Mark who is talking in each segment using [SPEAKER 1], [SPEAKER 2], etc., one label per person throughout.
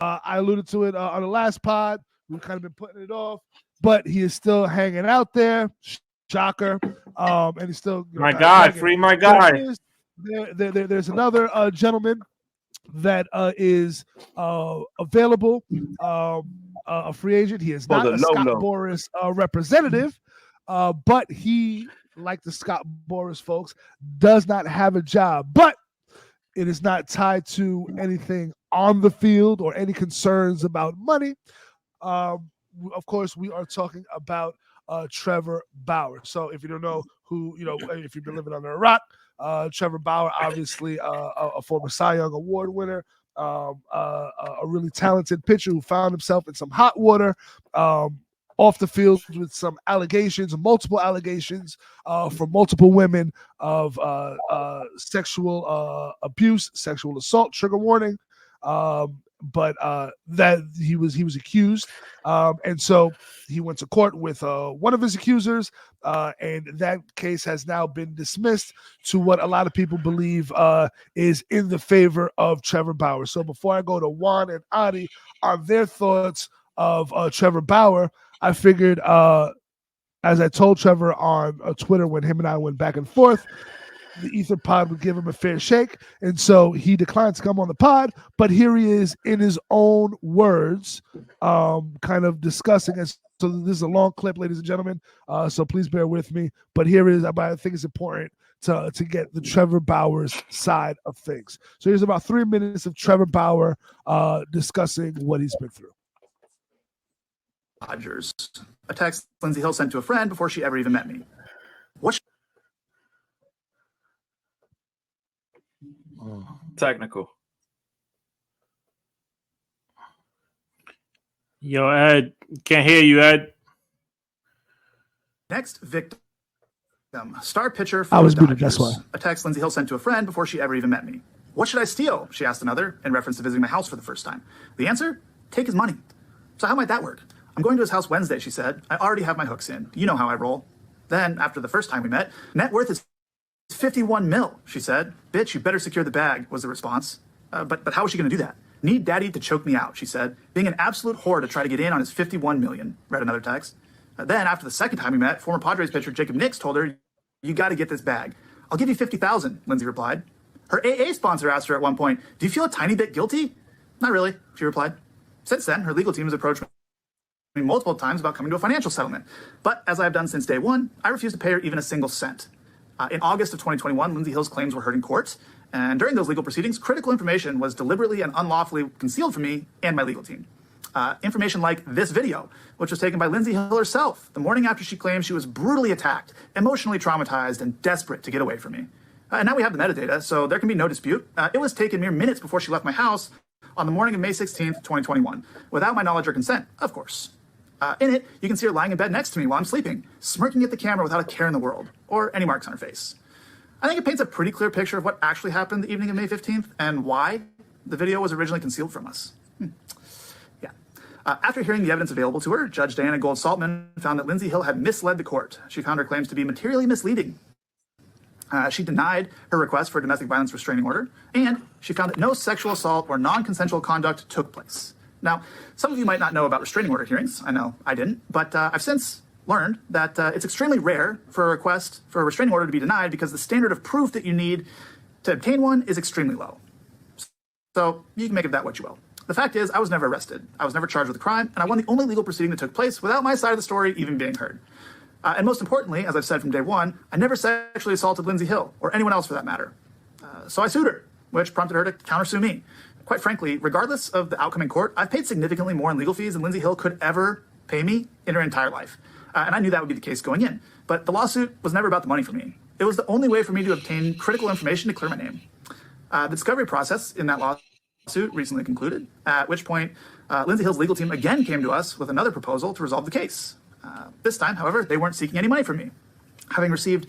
[SPEAKER 1] I alluded to it on the last pod. We've kind of been putting it off, but he is still hanging out there. Shocker. And he's still
[SPEAKER 2] my God, free my guy.
[SPEAKER 1] There's another gentleman that is available, a free agent. He is not a Scott Boras representative, but he, like the Scott Boras folks, does not have a job. But it is not tied to anything on the field or any concerns about money. Of course, we are talking about Trevor Bauer. So if you don't know who, if you've been living under a rock, Trevor Bauer, obviously a former Cy Young Award winner, a really talented pitcher who found himself in some hot water off the field with some allegations, multiple allegations from multiple women of sexual abuse, sexual assault, trigger warning. But that he was accused, and so he went to court with one of his accusers, and that case has now been dismissed to what a lot of people believe is in the favor of Trevor Bauer. So before I go to Juan and Adi on their thoughts of Trevor Bauer, I figured, as I told Trevor on Twitter when him and I went back and forth, the Ether pod would give him a fair shake. And so he declined to come on the pod, but here he is in his own words, kind of discussing it. So this is a long clip, ladies and gentlemen. So please bear with me. But here it is. I think it's important to get the Trevor Bauer's side of things. So here's about 3 minutes of Trevor Bauer discussing what he's been through.
[SPEAKER 3] Dodgers. A text Lindsey Hill sent to a friend before she ever even met me.
[SPEAKER 2] Technical.
[SPEAKER 4] Yo, Ed, can't hear you, Ed.
[SPEAKER 3] Next victim, star pitcher for
[SPEAKER 1] I was
[SPEAKER 3] the
[SPEAKER 1] muted,
[SPEAKER 3] Dodgers.
[SPEAKER 1] that's why.
[SPEAKER 3] A text Lindsey Hill sent to a friend before she ever even met me. What should I steal? She asked another in reference to visiting my house for the first time. The answer? Take his money. So how might that work? I'm going to his house Wednesday, she said. I already have my hooks in. You know how I roll. Then, after the first time we met, net worth is 51 mil, she said. Bitch, you better secure the bag, was the response. But how is she going to do that? Need daddy to choke me out, she said. Being an absolute whore to try to get in on his 51 million, read another text. Then, after the second time we met, former Padres pitcher Jacob Nix told her, you got to get this bag. I'll give you 50,000, Lindsey replied. Her AA sponsor asked her at one point, do you feel a tiny bit guilty? Not really, she replied. Since then, her legal team has approached me multiple times about coming to a financial settlement. But as I have done since day one, I refuse to pay her even a single cent. In August of 2021, Lindsey Hill's claims were heard in court. And during those legal proceedings, critical information was deliberately and unlawfully concealed from me and my legal team. Information like this video, which was taken by Lindsey Hill herself the morning after she claimed she was brutally attacked, emotionally traumatized, and desperate to get away from me. And now we have the metadata, so there can be no dispute. It was taken mere minutes before she left my house on the morning of May 16th, 2021, without my knowledge or consent, of course. In it, you can see her lying in bed next to me while I'm sleeping, smirking at the camera without a care in the world, or any marks on her face. I think it paints a pretty clear picture of what actually happened the evening of May 15th and why the video was originally concealed from us. After hearing the evidence available to her, Judge Diana Gold-Saltman found that Lindsey Hill had misled the court. She found her claims to be materially misleading. She denied her request for a domestic violence restraining order, and she found that no sexual assault or non-consensual conduct took place. Now, some of you might not know about restraining order hearings. I know I didn't, but I've since learned that it's extremely rare for a request for a restraining order to be denied because the standard of proof that you need to obtain one is extremely low. So you can make of that what you will. The fact is, I was never arrested. I was never charged with a crime, and I won the only legal proceeding that took place without my side of the story even being heard. And most importantly, as I've said from day one, I never sexually assaulted Lindsey Hill, or anyone else for that matter. So I sued her, which prompted her to countersue me. Quite frankly, regardless of the outcome in court, I've paid significantly more in legal fees than Lindsey Hill could ever pay me in her entire life. And I knew that would be the case going in. But the lawsuit was never about the money for me. It was the only way for me to obtain critical information to clear my name. The discovery process in that lawsuit recently concluded, at which point Lindsey Hill's legal team again came to us with another proposal to resolve the case. This time, however, they weren't seeking any money from me. Having received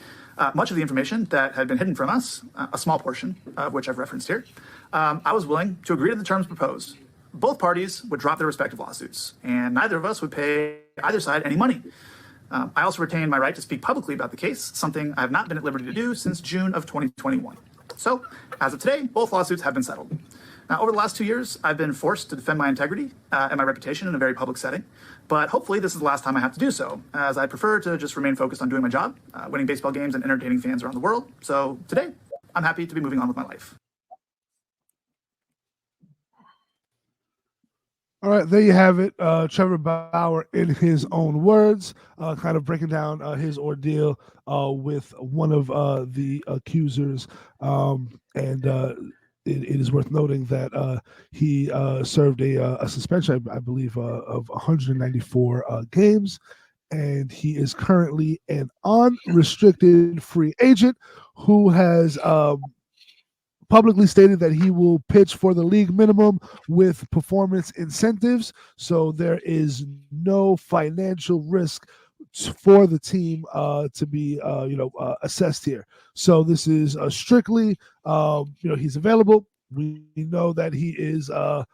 [SPEAKER 3] much of the information that had been hidden from us, a small portion of which I've referenced here, I was willing to agree to the terms proposed. Both parties would drop their respective lawsuits, and neither of us would pay either side any money. I also retained my right to speak publicly about the case, something I have not been at liberty to do since June of 2021. So, as of today, both lawsuits have been settled. Over the last 2 years, I've been forced to defend my integrity and my reputation in a very public setting. But hopefully this is the last time I have to do so, as I prefer to just remain focused on doing my job, winning baseball games and entertaining fans around the world. So today, I'm happy to be moving on with my life.
[SPEAKER 1] All right, there you have it. Trevor Bauer, in his own words, kind of breaking down his ordeal with one of the accusers. It is worth noting that he served a suspension, I believe, of 194 games, and he is currently an unrestricted free agent who has publicly stated that he will pitch for the league minimum with performance incentives. So there is no financial risk for the team to be assessed here. So this is strictly he's available. We know that he is at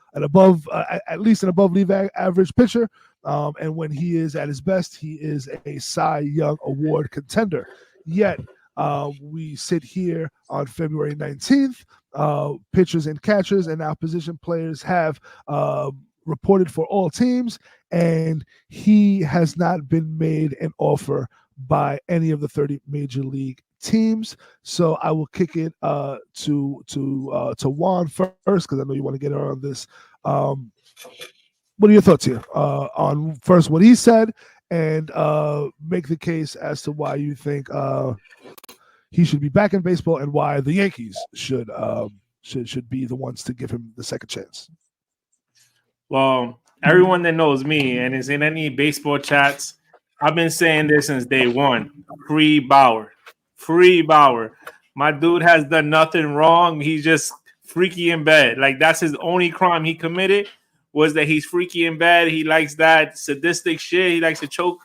[SPEAKER 1] least an above league average pitcher, and when he is at his best, he is a Cy Young Award contender. Yet we sit here on February 19th. Pitchers and catchers and now position players have reported for all teams, and he has not been made an offer by any of the 30 major league teams. So I will kick it to Juan first, because I know you want to get on this. What are your thoughts here on first what he said, and make the case as to why you think he should be back in baseball and why the Yankees should be the ones to give him the second chance?
[SPEAKER 4] Well, everyone that knows me and is in any baseball chats, I've been saying this since day one. Free Bauer. Free Bauer. My dude has done nothing wrong. He's just freaky in bed. Like, that's his only crime he committed, was that he's freaky in bed. He likes that sadistic shit. He likes to choke,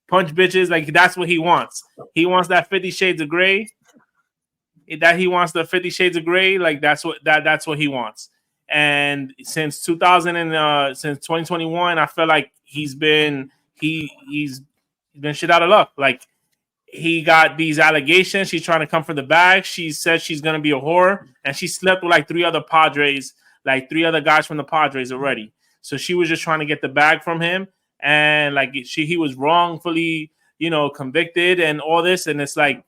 [SPEAKER 4] punch bitches. Like, that's what he wants. He wants that 50 Shades of Grey. That he wants the 50 Shades of Grey. Like, that's what he wants. And since 2021, I feel like he's been shit out of luck. Like, he got these allegations. She's trying to come for the bag. She said she's gonna be a whore, and she slept with like three other guys from the Padres already. So she was just trying to get the bag from him, and like he was wrongfully, convicted and all this. And it's like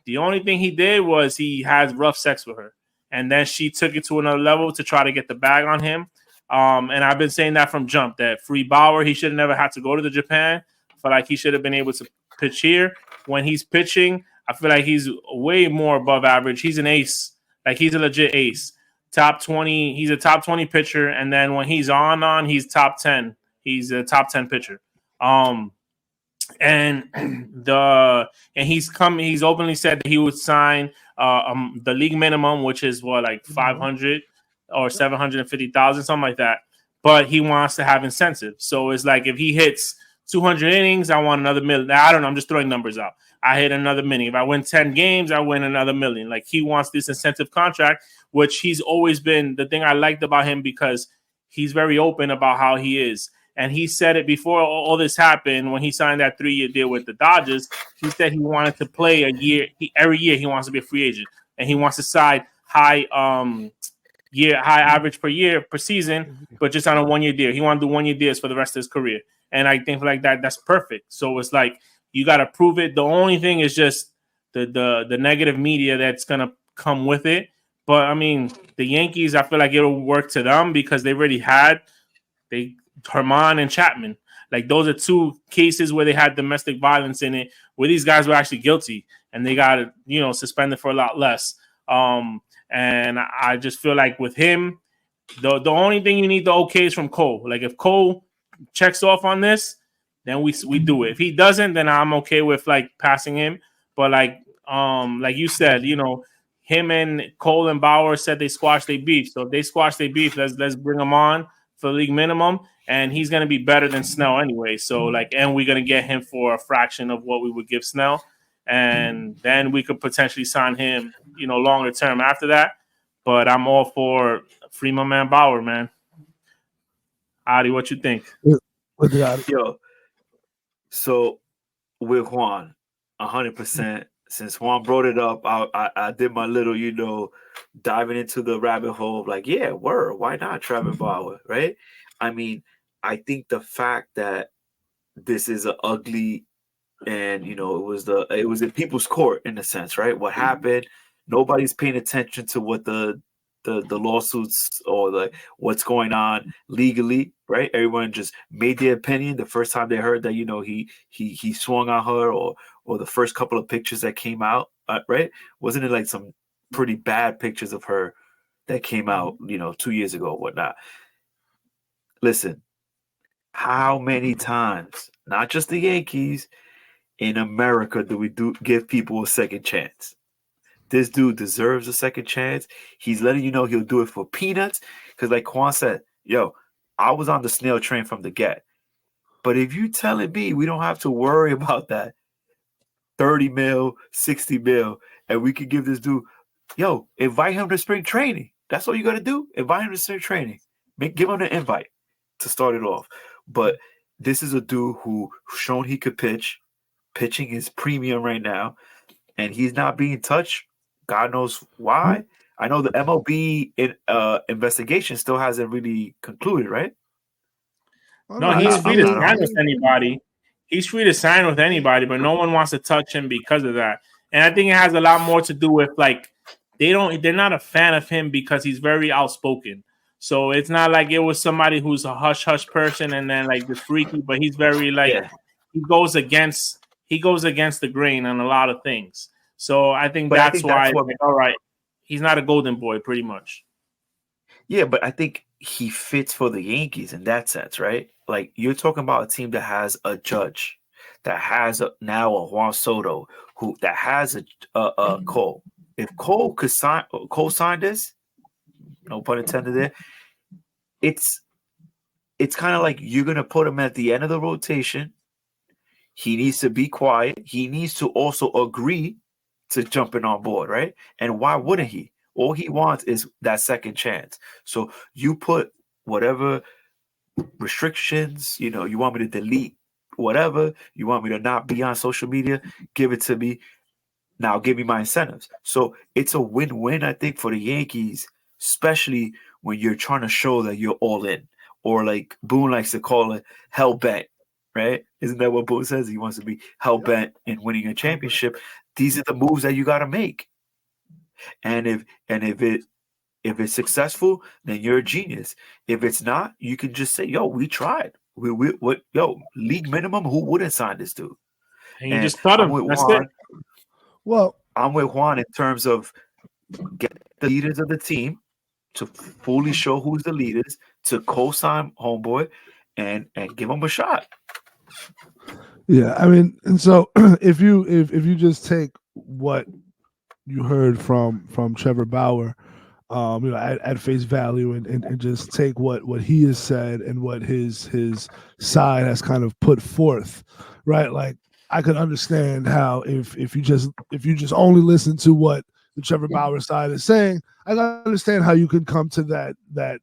[SPEAKER 4] the only thing he did was he had rough sex with her. And then she took it to another level to try to get the bag on him. And I've been saying that from jump, that Free Bauer, he should have never had to go to the Japan. I feel like he should have been able to pitch here. When he's pitching, I feel like he's way more above average. He's an ace. Like, he's a legit ace. Top 20. He's a top 20 pitcher. And then when he's on, he's top 10. He's a top 10 pitcher. And he's openly said that he would sign the league minimum, which is like 500 or 750,000, something like that. But he wants to have incentives. So it's like, if he hits 200 innings, I want another million. I don't know. I'm just throwing numbers out. I hit another million. If I win 10 games, I win another million. Like, he wants this incentive contract, which he's always been the thing I liked about him, because he's very open about how he is. And he said it before all this happened, when he signed that 3-year deal with the Dodgers. He said he wanted to play a year. Every year he wants to be a free agent, and he wants to sign high average per season, but just on a 1-year deal. He wanted to do 1-year deals for the rest of his career. And I think like that's perfect. So it's like, you got to prove it. The only thing is just the negative media that's going to come with it. But I mean, the Yankees, I feel like it'll work to them, because they already had Herman and Chapman. Like, those are two cases where they had domestic violence in it, where these guys were actually guilty, and they got suspended for a lot less. And I just feel like with him, the only thing you need the okay is from Cole. Like, if Cole checks off on this, then we do it. If he doesn't, then I'm okay with like passing him. But like you said, him and Cole and Bauer said they squashed their beef. So if they squash their beef, let's bring him on for the league minimum, and he's going to be better than Snell anyway. So and we're going to get him for a fraction of what we would give Snell, and then we could potentially sign him, longer term after that. But I'm all for free my man Bauer, man. Adi, what you think?
[SPEAKER 2] Yo, so with Juan, 100%
[SPEAKER 5] since Juan brought it up, I did my little, diving into the rabbit hole. Like, yeah, why not Trevor Bauer, right? I mean, I think the fact that this is an ugly, and it was in people's court in a sense, right? What happened? Nobody's paying attention to what the lawsuits or what's going on legally, right? Everyone just made their opinion the first time they heard that he swung on her, or the first couple of pictures that came out, right? Wasn't it like some pretty bad pictures of her that came out 2 years ago or whatnot? Listen, how many times, not just the Yankees, in America do we give people a second chance? This dude deserves a second chance. He's letting you know he'll do it for peanuts. Because like Quan said, I was on the snail train from the get. But if you telling me we don't have to worry about that 30 mil, 60 mil, and we could give this dude, invite him to spring training. That's all you got to do. Invite him to spring training. Give him an invite to start it off. But this is a dude who shown he could pitch. Pitching is premium right now. And he's not being touched. God knows why. I know the MLB investigation still hasn't really concluded, right?
[SPEAKER 4] No, he's free to sign with anybody. He's free to sign with anybody, but no one wants to touch him because of that. And I think it has a lot more to do with they're not a fan of him because he's very outspoken. So it's not like it was somebody who's a hush hush person and then like the freaky, but he's very he goes against the grain on a lot of things. So I think that's why, all right, he's not a golden boy, pretty much.
[SPEAKER 5] Yeah, but I think he fits for the Yankees in that sense, right? Like, you're talking about a team that has a Judge, that has now a Juan Soto, that has a Cole. If Cole could sign this, no pun intended there, it's kind of like you're going to put him at the end of the rotation. He needs to be quiet. He needs to also agree to jumping on board, right? And why wouldn't he? All he wants is that second chance. So you put whatever restrictions, you want me to delete whatever, you want me to not be on social media, give it to me. Now give me my incentives. So it's a win-win, I think, for the Yankees, especially when you're trying to show that you're all in, or like Boone likes to call it, hell bent, right? Isn't that what Boone says? He wants to be hell bent in winning a championship. These are the moves that you got to make. And if it's successful, then you're a genius. If it's not, you can just say, we tried. League minimum, who wouldn't sign this dude?
[SPEAKER 4] And you just cut him. That's
[SPEAKER 5] Juan.
[SPEAKER 4] it.
[SPEAKER 5] Well, I'm with Juan in terms of get the leaders of the team to fully show who's the leaders, to co-sign homeboy and give him a shot.
[SPEAKER 1] Yeah, I mean, and so if you just take what you heard from Trevor Bauer, at face value, and just take what he has said and what his side has kind of put forth, right? Like, I could understand how if you just only listen to what the Trevor Bauer side is saying, I can understand how you could come to that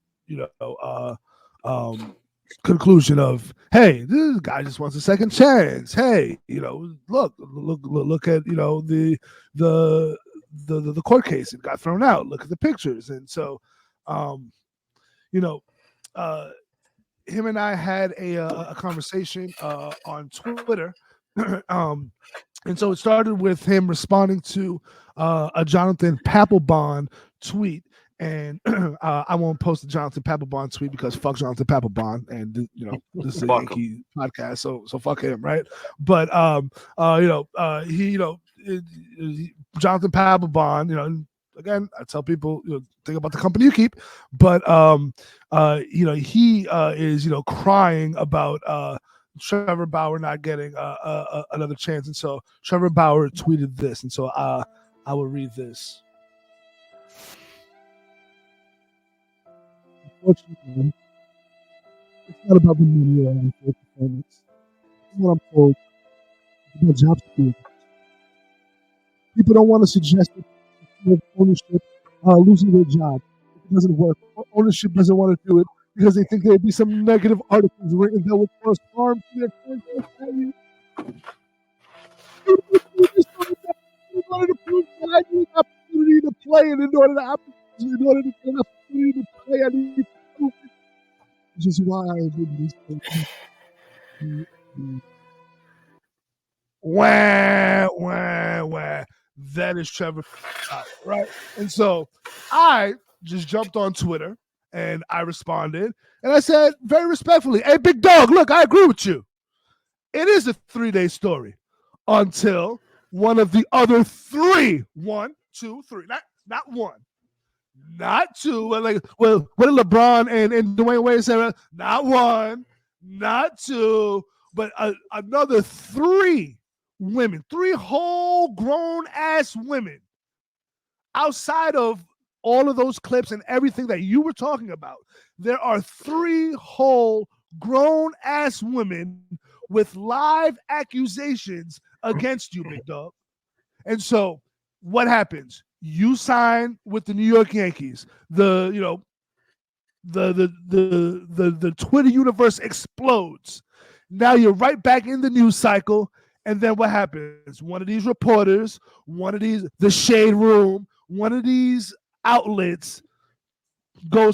[SPEAKER 1] conclusion of, hey, this guy just wants a second chance. Hey, look at the court case. It got thrown out. Look at the pictures. And so, him and I had a conversation on Twitter. And so it started with him responding to a Jonathan Papelbon tweet. And I won't post the Jonathan Papelbon tweet because fuck Jonathan Papelbon, and this is a Yankee podcast, so fuck him, right? But Jonathan Papelbon, again, I tell people, think about the company you keep, but he is crying about Trevor Bauer not getting another chance, and so Trevor Bauer tweeted this, and so I will read this. Unfortunately, it's not about the money or unfair performance. This is what I'm told. It's about job security. People don't want to suggest that ownership losing their job if it doesn't work. Ownership doesn't want to do it because they think there would be some negative articles written that would cause harm to their contract value. order to prove that I need an opportunity to play, and in order to get an opportunity to play, I need to prove it. Which is why I did this. Wah, wah, wah. That is Trevor Bauer, right? And so I just jumped on Twitter and I responded and I said very respectfully, hey, big dog, look, I agree with you. It is a 3-day story until one of the other three, 1, 2, 3, not one, not two. Like, well, what did LeBron and Dwayne Wade say? Not one, not two, but another three women, three whole grown ass women outside of all of those clips and everything that you were talking about. There are three whole grown ass women with live accusations against you, big dog. And so what happens? You sign with the New York Yankees. The Twitter universe explodes. Now you're right back in the news cycle. And then what happens? One of these reporters, the Shade Room, one of these outlets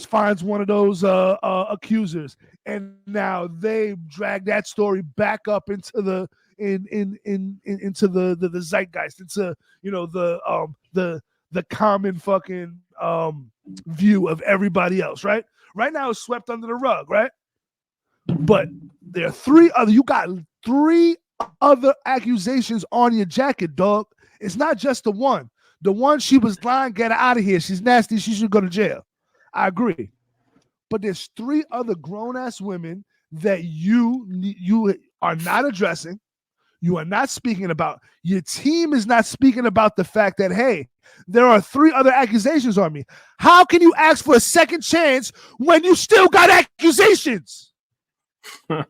[SPEAKER 1] finds one of those accusers, and now they drag that story back up into the into the zeitgeist, into the common fucking view of everybody else, right? Right now it's swept under the rug, right? But there are you got three other accusations on your jacket, dog. It's not just the one. The one, she was lying, get her out of here. She's nasty. She should go to jail. I agree. But there's three other grown-ass women that you are not addressing. You are not speaking about. Your team is not speaking about the fact that, hey, there are three other accusations on me. How can you ask for a second chance when you still got accusations? You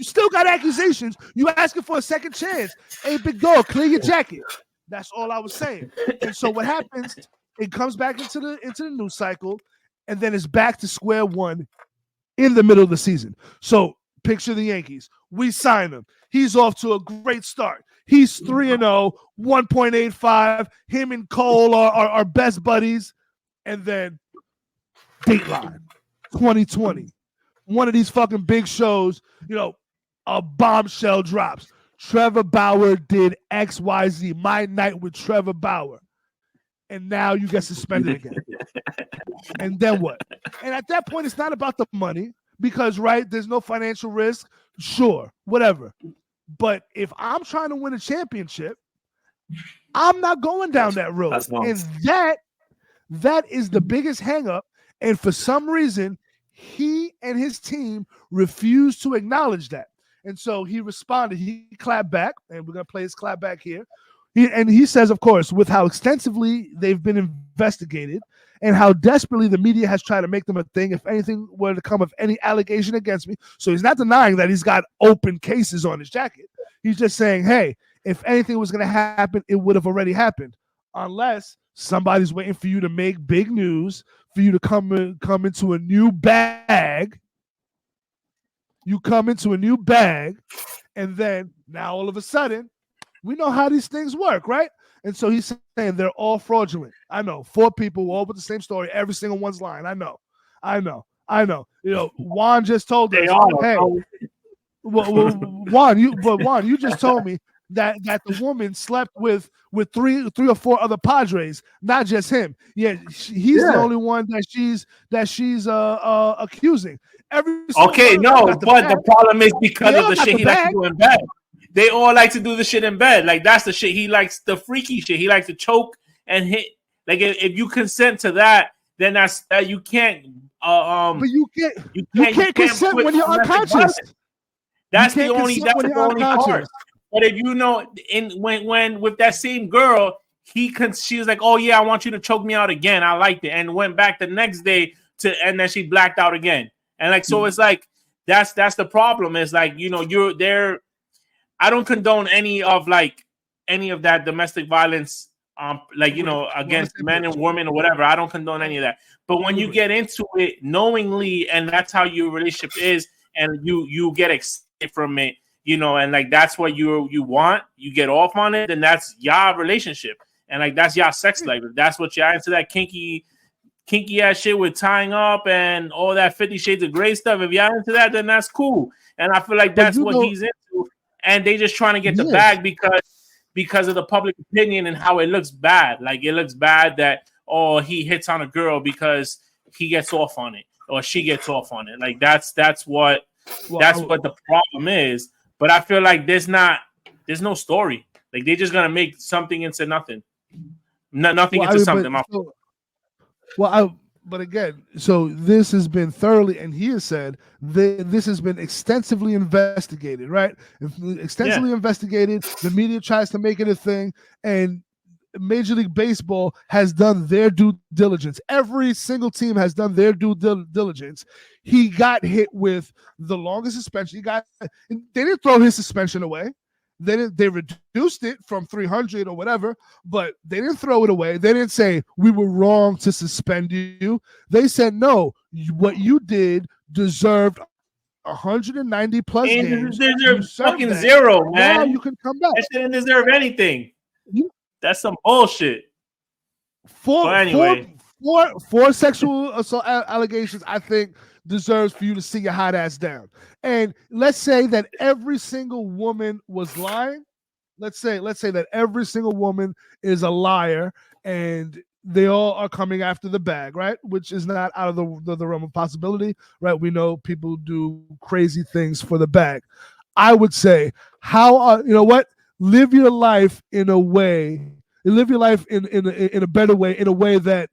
[SPEAKER 1] still got accusations. You asking for a second chance. Hey, big dog, clear your jacket. That's all I was saying. And so what happens, it comes back into the news cycle, and then it's back to square one in the middle of the season. So picture the Yankees. We sign him. He's off to a great start. He's 3-0, 1.85. Him and Cole are best buddies. And then Dateline, 2020. One of these fucking big shows, a bombshell drops. Trevor Bauer did XYZ, My Night with Trevor Bauer. And now you get suspended again. And then what? And at that point, it's not about the money because, right, there's no financial risk. Sure, whatever. But if I'm trying to win a championship, I'm not going down that road. And that is the biggest hang up. And for some reason, he and his team refused to acknowledge that. And so he responded. He clapped back, and we're going to play his clap back here. He says, of course, with how extensively they've been investigated and how desperately the media has tried to make them a thing, if anything were to come of any allegation against me. So he's not denying that he's got open cases on his jacket. He's just saying, hey, if anything was going to happen, it would have already happened. Unless somebody's waiting for you to make big news, for you to come into a new bag. You come into a new bag, and then now all of a sudden, we know how these things work, right? And so he's saying they're all fraudulent. I know. 4 people all with the same story, every single one's lying. I know. Juan just told us, hey, Juan, you just told me that the woman slept with 3 or 4 other Padres, not just him. Yeah, he's the only one that she's accusing. But
[SPEAKER 4] the problem is because of the shit he likes to do in bed. They all like to do the shit in bed. Like, that's the shit. He likes the freaky shit. He likes to choke and hit. Like, if you consent to that, then that's that you can't. But
[SPEAKER 1] you can't consent when you're unconscious.
[SPEAKER 4] That's the only part. But if when with that same girl, she was like, oh yeah, I want you to choke me out again. I liked it, and went back the next day and then she blacked out again. And like, so it's like that's the problem. Is like, you're there. I don't condone any of that domestic violence, against men and women or whatever. I don't condone any of that. But when you get into it knowingly, and that's how your relationship is, and you get excited from it, and like that's what you want, you get off on it, then that's your relationship. and like that's y'all sex life. If that's what y'all into, that kinky ass shit with tying up and all that 50 Shades of Grey stuff. If y'all into that, then that's cool. And I feel like that's what he's into. And they just trying to get the bag because of the public opinion and how it looks bad. Like it looks bad that he hits on a girl because he gets off on it or she gets off on it. Like that's what the problem is. But I feel like there's no story. Like they're just gonna make something into nothing. Nothing into something.
[SPEAKER 1] But again, so this has been thoroughly, and he has said this has been extensively investigated, right? Extensively investigated. The media tries to make it a thing, and Major League Baseball has done their due diligence. Every single team has done their due diligence. He got hit with the longest suspension. They didn't throw his suspension away. They reduced it from 300 or whatever, but they didn't throw it away. They didn't say we were wrong to suspend you. They said no, what you did deserved 190 plus games.
[SPEAKER 4] They deserve fucking zero, man.
[SPEAKER 1] Now you can come back.
[SPEAKER 4] That didn't deserve anything. That's some bullshit.
[SPEAKER 1] Four sexual assault allegations, I think, deserves for you to sit your hot ass down. And let's say that every single woman was lying. Let's say that every single woman is a liar and they all are coming after the bag, right? Which is not out of the realm of possibility, right? We know people do crazy things for the bag. I would say, live your life in a way, live your life in a better way, in a way that,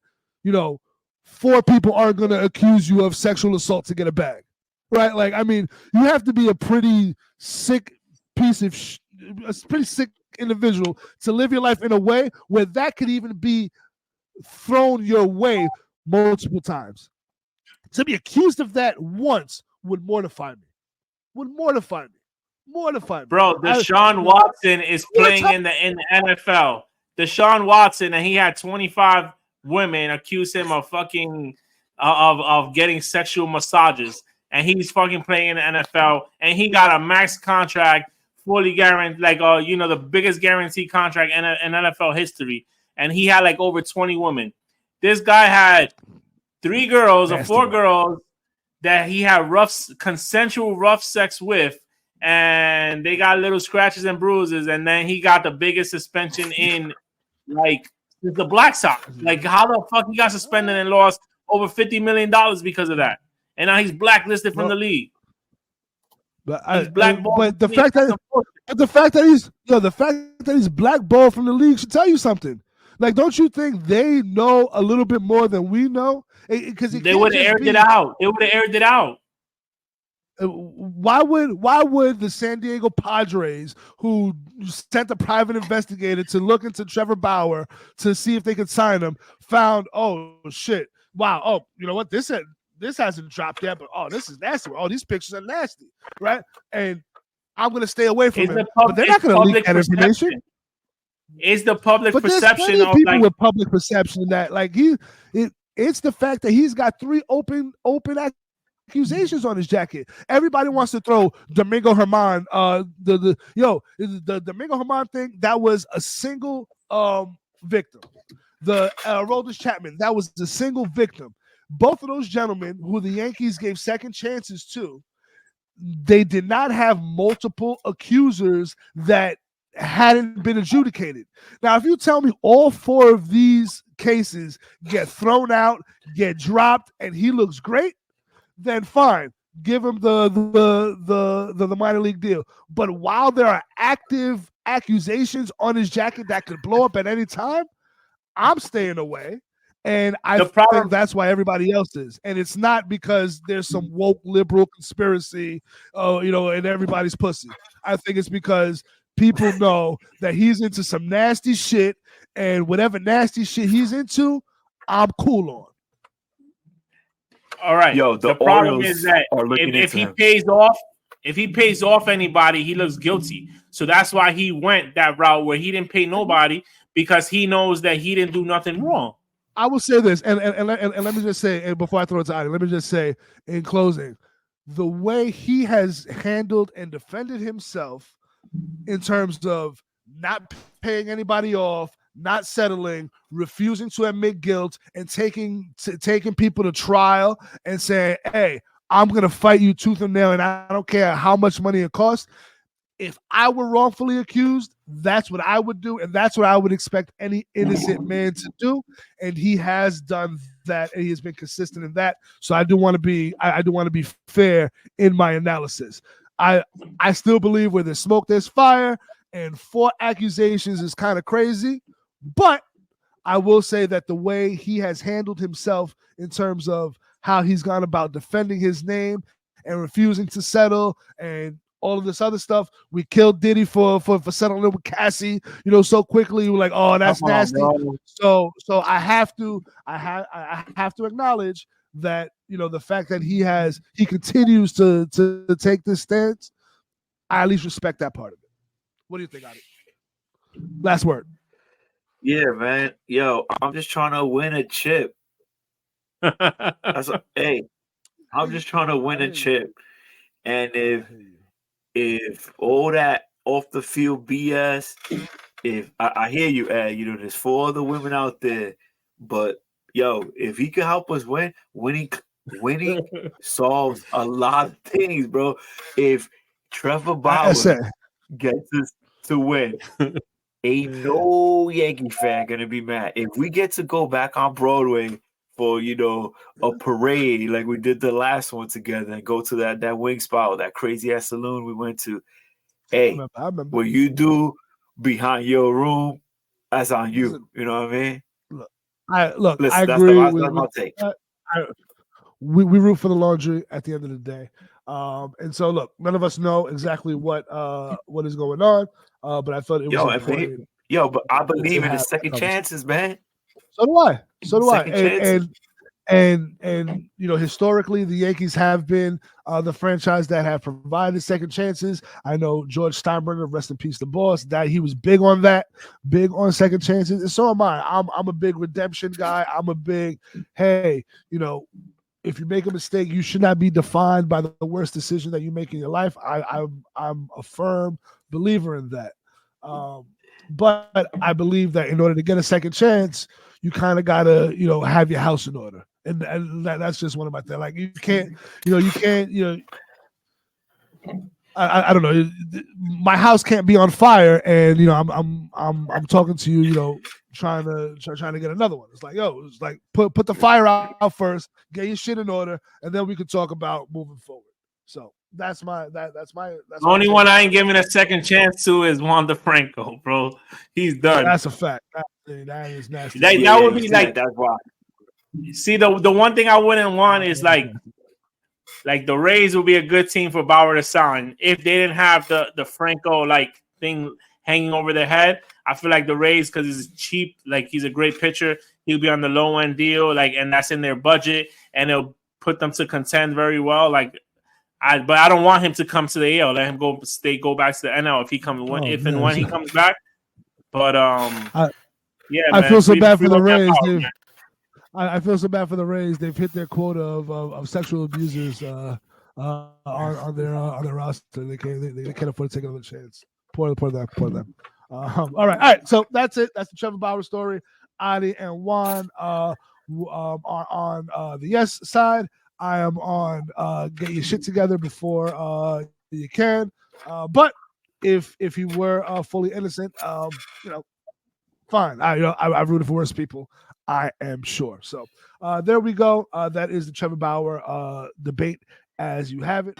[SPEAKER 1] 4 people aren't going to accuse you of sexual assault to get a bag, right? Like, I mean, you have to be a pretty sick piece of a pretty sick individual to live your life in a way where that could even be thrown your way multiple times. To be accused of that once would mortify me.
[SPEAKER 4] Bro, Deshaun Watson is playing in the NFL. Deshaun Watson, and he had 25 women accuse him of fucking of getting sexual massages, and he's fucking playing in the NFL, and he got a max contract, fully guaranteed, like the biggest guaranteed contract in NFL history, and he had like over 20 women. This guy had 3 girls or 4 girls that he had consensual rough sex with, and they got little scratches and bruises, and then he got the biggest suspension in like the Black Sox. Like, how the fuck he got suspended and lost over $50 million because of that? And now he's blacklisted from the league.
[SPEAKER 1] But the fact that he's blackballed from the league should tell you something. Like, don't you think they know a little bit more than we know? Because
[SPEAKER 4] they would have aired it out.
[SPEAKER 1] Why would the San Diego Padres, who sent a private investigator to look into Trevor Bauer to see if they could sign him, found, oh shit, wow, oh, you know what, this hasn't dropped yet, but this is nasty. Oh, these pictures are nasty, right? And I'm gonna stay away from it. But they're not gonna leak that information.
[SPEAKER 4] It's the public perception of
[SPEAKER 1] people with public perception that like it's the fact that he's got 3 open accusations on his jacket. Everybody wants to throw Domingo Germán, the Domingo Germán thing. That was a single victim. The Aroldis Chapman, that was the single victim. Both of those gentlemen, who the Yankees gave second chances to, they did not have multiple accusers that hadn't been adjudicated. Now, if you tell me all 4 of these cases get thrown out, get dropped, and he looks great, then fine, give him the minor league deal. But while there are active accusations on his jacket that could blow up at any time, I'm staying away. And I think that's why everybody else is. And it's not because there's some woke liberal conspiracy, and everybody's pussy. I think it's because people know that he's into some nasty shit, and whatever nasty shit he's into, I'm cool on.
[SPEAKER 4] All right. The problem is that if he pays off anybody, he looks guilty. So that's why he went that route where he didn't pay nobody, because he knows that he didn't do nothing wrong.
[SPEAKER 1] I will say this, and let me just say, and before I throw it to Adi, let me just say in closing, the way he has handled and defended himself in terms of not paying anybody off, not settling, refusing to admit guilt, and taking people to trial and saying, hey, I'm going to fight you tooth and nail, and I don't care how much money it costs. If I were wrongfully accused, that's what I would do, and that's what I would expect any innocent man to do. And he has done that, and he has been consistent in that. So I do want to be fair in my analysis. I still believe where there's smoke, there's fire, and 4 accusations is kind of crazy. But I will say that the way he has handled himself in terms of how he's gone about defending his name and refusing to settle and all of this other stuff. We killed Diddy for settling with Cassie, so quickly. We're like, oh, that's nasty. So I have to acknowledge that, the fact that he continues to take this stance, I at least respect that part of it. What do you think, Adi? Last word.
[SPEAKER 5] Yeah, man. Yo, I'm just trying to win a chip. Hey, I'm just trying to win a chip. And if all that off the field BS, if I hear you, Ed, there's 4 other women out there, but yo, if he could help us winning solves a lot of things, bro. If Trevor Bauer gets us to win, ain't no Yankee fan gonna be mad. If we get to go back on Broadway for a parade like we did the last one together and go to that wing spot or that crazy ass saloon we went to, hey,
[SPEAKER 1] I remember.
[SPEAKER 5] what you do behind your room, that's on you. You know what I mean?
[SPEAKER 1] Look,
[SPEAKER 5] Listen,
[SPEAKER 1] I agree.
[SPEAKER 5] That's my take.
[SPEAKER 1] We root for the laundry at the end of the day. And so, look, none of us know exactly what is going on, but I thought it was important.
[SPEAKER 5] But I believe in the second chances, man.
[SPEAKER 1] So do I.
[SPEAKER 5] Chances.
[SPEAKER 1] And historically, the Yankees have been the franchise that have provided second chances. I know George Steinbrenner, rest in peace, the boss, that he was big on that, big on second chances, and so am I. I'm a big redemption guy. I'm a big, hey, if you make a mistake, you should not be defined by the worst decision that you make in your life. I'm a firm believer in that. But I believe that in order to get a second chance, you kind of gotta, have your house in order, and that's just one of my things. Like you can't. I don't know. My house can't be on fire, and I'm talking to you, trying to get another one. It's like, it's like put the fire out first, get your shit in order, and then we can talk about moving forward. So that's the
[SPEAKER 4] only one I ain't giving a second chance to is Juan DeFranco, bro. He's done.
[SPEAKER 1] That's a fact. That is nasty.
[SPEAKER 4] That would be like, that's why. See, the one thing I wouldn't want is like the Rays would be a good team for Bauer to sign if they didn't have the Franco like thing hanging over their head. I feel like the Rays, because he's cheap, like he's a great pitcher, he'll be on the low end deal, like, and that's in their budget, and it'll put them to contend very well. Like, but I don't want him to come to the AL. Let him go back to the NL if he comes when he comes back. But
[SPEAKER 1] I feel so bad for the Rays. I feel so bad for the Rays. They've hit their quota of sexual abusers on their roster. They can't afford to take another chance. Poor them. All right. So that's it. That's the Trevor Bauer story. Adi and Juan are on the yes side. I am on get your shit together before you can. But if he were fully innocent, fine. I rooted for worse people, I am sure. So there we go. That is the Trevor Bauer debate as you have it.